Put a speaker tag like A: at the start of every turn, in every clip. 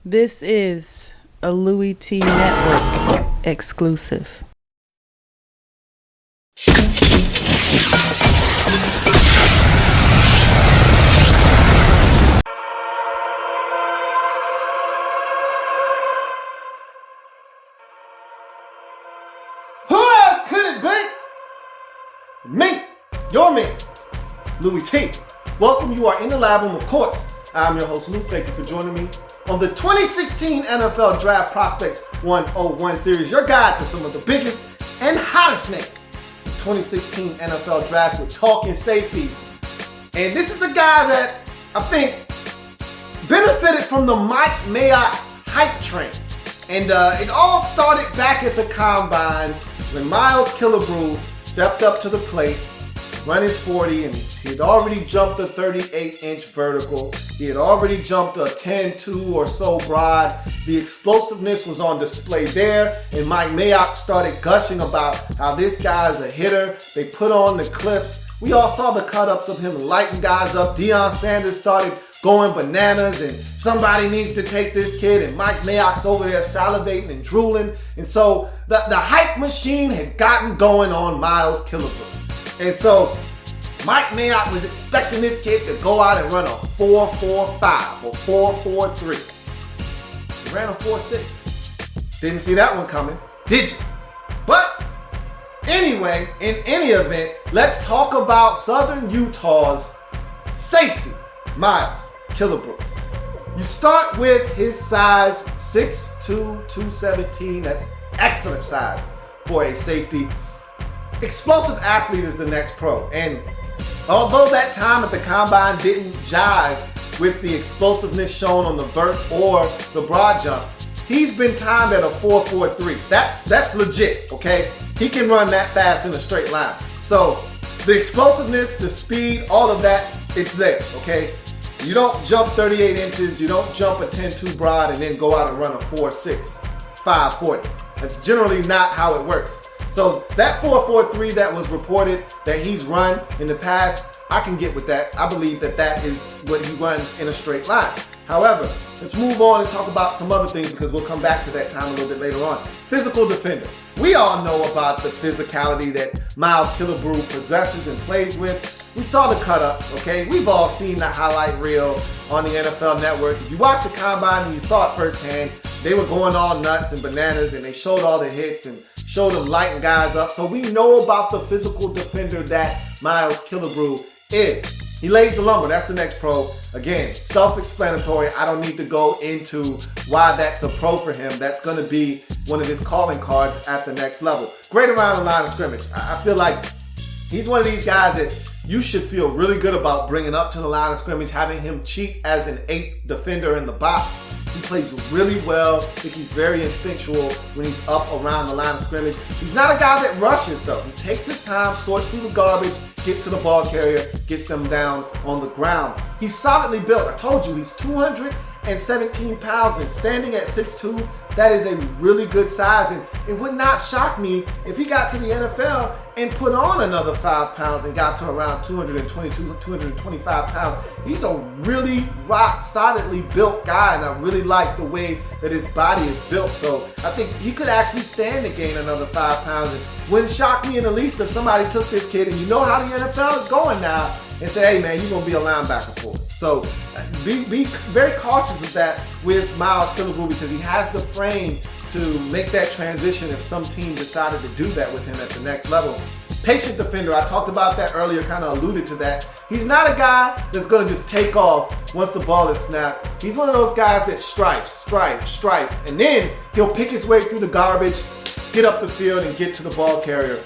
A: This is a Louie Tee Network exclusive.
B: Who else could it be? Me, your man, Louie Tee. Welcome, you are in the lab room, of course. I'm your host, Lou. Thank you for joining me on the 2016 NFL Draft Prospects 101 series, your guide to some of the biggest and hottest names. 2016 NFL Draft with talking safeties. And this is a guy that I think benefited from the Mike Mayock hype train. And it all started back at the combine when Miles Killebrew stepped up to the plate, run his 40, and he had already jumped a 38-inch vertical. He had already jumped a 10-2 or so broad. The explosiveness was on display there, and Mike Mayock started gushing about how this guy is a hitter. They put on the clips. We all saw the cut-ups of him lighting guys up. Deion Sanders started going bananas, and somebody needs to take this kid, and Mike Mayock's over there salivating and drooling. And so the hype machine had gotten going on Miles Killebrew. And so Mike Mayock was expecting this kid to go out and run a 4.45 or 4.43. He ran a 4.6. Didn't see that one coming, did you? But anyway, in any event, let's talk about Southern Utah's safety, Miles Killebrew. You start with his size, 6'2", 217. That's excellent size for a safety. Explosive athlete is the next pro. And although that time at the combine didn't jive with the explosiveness shown on the vert or the broad jump, he's been timed at a 4.43. That's legit, okay? He can run that fast in a straight line. So the explosiveness, the speed, all of that, it's there, okay? You don't jump 38 inches, you don't jump a 10-2 broad and then go out and run a 4.6, 5.40. That's generally not how it works. So that 4.43 that was reported that he's run in the past, I can get with that. I believe that that is what he runs in a straight line. However, let's move on and talk about some other things because we'll come back to that time a little bit later on. Physical defender. We all know about the physicality that Miles Killebrew possesses and plays with. We saw the cut-ups, okay? We've all seen the highlight reel on the NFL Network. If you watched the combine and you saw it firsthand, they were going all nuts and bananas and they showed all the hits and showed them lighting guys up. So we know about the physical defender that Miles Killebrew is. He lays the lumber. That's the next pro. Again, self-explanatory. I don't need to go into why that's a pro for him. That's going to be one of his calling cards at the next level. Great around the line of scrimmage. I feel like he's one of these guys that you should feel really good about bringing up to the line of scrimmage, having him cheat as an 8th defender in the box. He plays really well. I think he's very instinctual when he's up around the line of scrimmage. He's not a guy that rushes, though. He takes his time, sorts through the garbage, gets to the ball carrier, gets them down on the ground. He's solidly built. I told you, he's 217 pounds and standing at 6'2", that is a really good size. And it would not shock me if he got to the NFL and put on another 5 pounds and got to around 222, 225 pounds. He's a really rock solidly built guy, and I really like the way that his body is built. So I think he could actually stand to gain another 5 pounds. And wouldn't shock me in the least if somebody took this kid, and you know how the NFL is going now, and say, hey man, you're gonna be a linebacker for us. So be very cautious of that with Miles Killebrew because he has the frame to make that transition if some team decided to do that with him at the next level. Patient defender, I talked about that earlier, kind of alluded to that. He's not a guy that's gonna just take off once the ball is snapped. He's one of those guys that strife, and then he'll pick his way through the garbage, get up the field, and get to the ball carrier.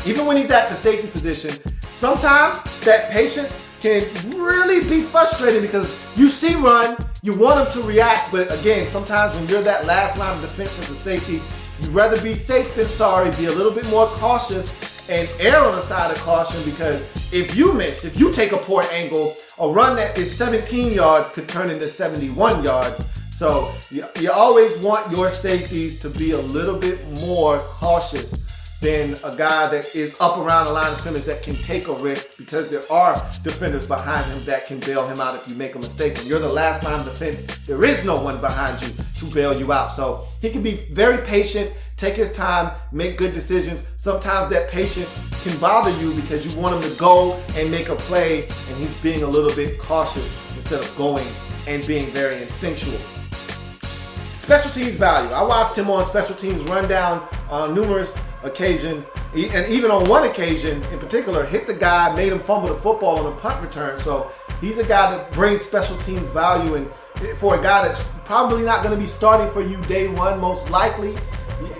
B: Even when he's at the safety position, sometimes that patience can really be frustrating because you see run, you want him to react, but again, sometimes when you're that last line of defense as a safety, you'd rather be safe than sorry, be a little bit more cautious and err on the side of caution because if you miss, if you take a poor angle, a run that is 17 yards could turn into 71 yards. So you always want your safeties to be a little bit more cautious than a guy that is up around the line of scrimmage that can take a risk, because there are defenders behind him that can bail him out if you make a mistake. When you're the last line of defense, there is no one behind you to bail you out. So he can be very patient, take his time, make good decisions. Sometimes that patience can bother you because you want him to go and make a play, and he's being a little bit cautious instead of going and being very instinctual. Special teams value. I watched him on special teams rundown on numerous occasions, and even on one occasion in particular, hit the guy, made him fumble the football on a punt return. So he's a guy that brings special teams value, and for a guy that's probably not going to be starting for you day one, most likely,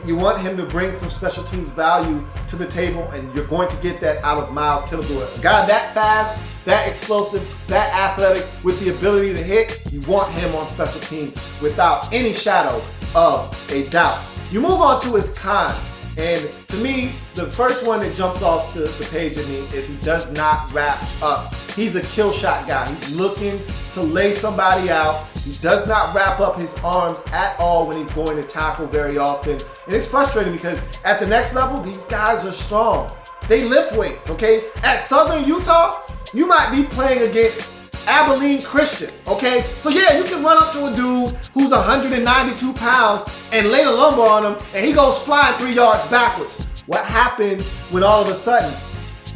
B: you want him to bring some special teams value to the table, and you're going to get that out of Miles Killebrew. A guy that fast, that explosive, that athletic, with the ability to hit, you want him on special teams without any shadow of a doubt. You move on to his cons, and to me, the first one that jumps off the page at me is he does not wrap up. He's a kill shot guy. He's looking to lay somebody out. He does not wrap up his arms at all when he's going to tackle very often. And it's frustrating because at the next level, these guys are strong. They lift weights, okay? At Southern Utah, you might be playing against Abilene Christian, okay? So yeah, you can run up to a dude who's 192 pounds and lay the lumber on him, and he goes flying 3 yards backwards. What happens when all of a sudden,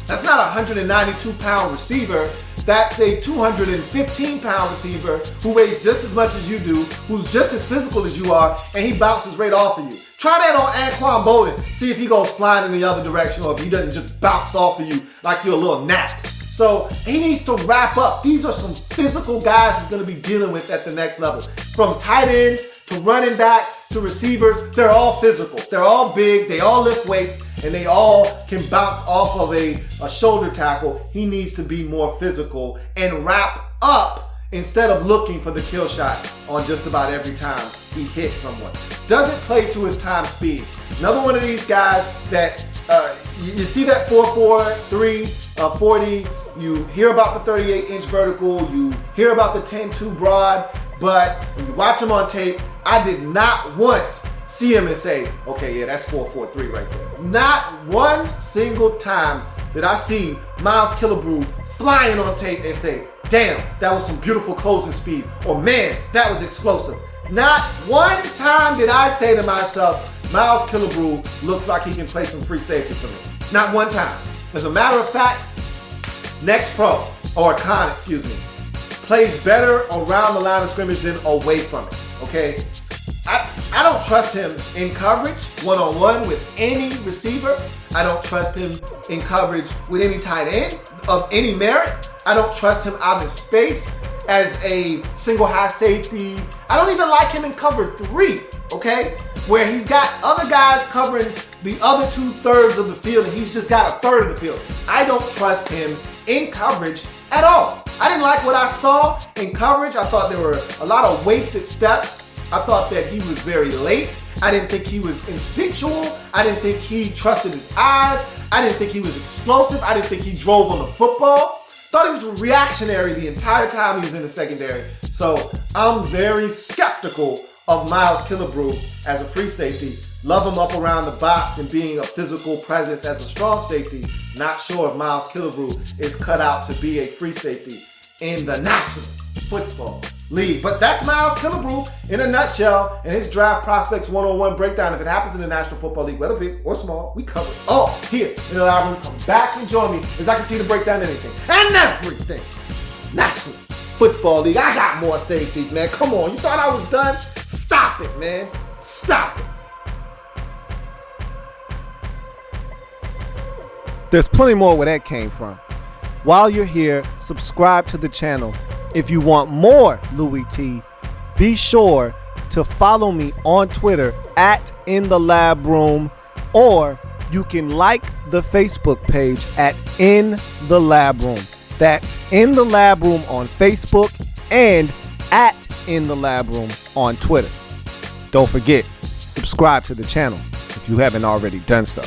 B: that's not a 192-pound receiver, that's a 215-pound receiver who weighs just as much as you do, who's just as physical as you are, and he bounces right off of you. Try that on Anquan Bolden. See if he goes flying in the other direction, or if he doesn't just bounce off of you like you're a little gnat. So he needs to wrap up. These are some physical guys he's going to be dealing with at the next level. From tight ends to running backs to receivers, they're all physical. They're all big. They all lift weights, and they all can bounce off of a shoulder tackle. He needs to be more physical and wrap up instead of looking for the kill shot on just about every time he hits someone. Doesn't play to his time speed. Another one of these guys that you see that 4.4, 3, 40, you hear about the 38-inch vertical, you hear about the 10.2 broad, but when you watch him on tape, I did not once see him and say, okay, yeah, that's 4.43 right there. Not one single time did I see Miles Killebrew flying on tape and say, damn, that was some beautiful closing speed, or man, that was explosive. Not one time did I say to myself, Miles Killebrew looks like he can play some free safety for me. Not one time. As a matter of fact, next pro, or con, plays better around the line of scrimmage than away from it, okay? I don't trust him in coverage, one-on-one with any receiver. I don't trust him in coverage with any tight end of any merit. I don't trust him out in space as a single high safety. I don't even like him in cover 3, okay? Where he's got other guys covering the other 2/3 of the field, and he's just got a third of the field. I don't trust him in coverage at all. I didn't like what I saw in coverage. I thought there were a lot of wasted steps. I thought that he was very late. I didn't think he was instinctual. I didn't think he trusted his eyes. I didn't think he was explosive. I didn't think he drove on the football. Thought he was reactionary the entire time he was in the secondary. So I'm very skeptical of Miles Killebrew as a free safety. Love him up around the box and being a physical presence as a strong safety. Not sure if Miles Killebrew is cut out to be a free safety in the National Football League. But that's Miles Killebrew in a nutshell, and his draft prospects 101 breakdown. If it happens in the National Football League, whether big or small, we cover it all here in the L.A.B. room. Come back and join me as I continue to break down anything and everything National Football League. I got more safeties, man. Come on. You thought I was done? Stop it, man. Stop it. There's plenty more where that came from. While you're here, subscribe to the channel. If you want more Louie Tee, be sure to follow me on Twitter at In the Lab Room, or you can like the Facebook page at In the Lab Room. That's In the Lab Room on Facebook and at In the Lab Room on Twitter. Don't forget, subscribe to the channel if you haven't already done so.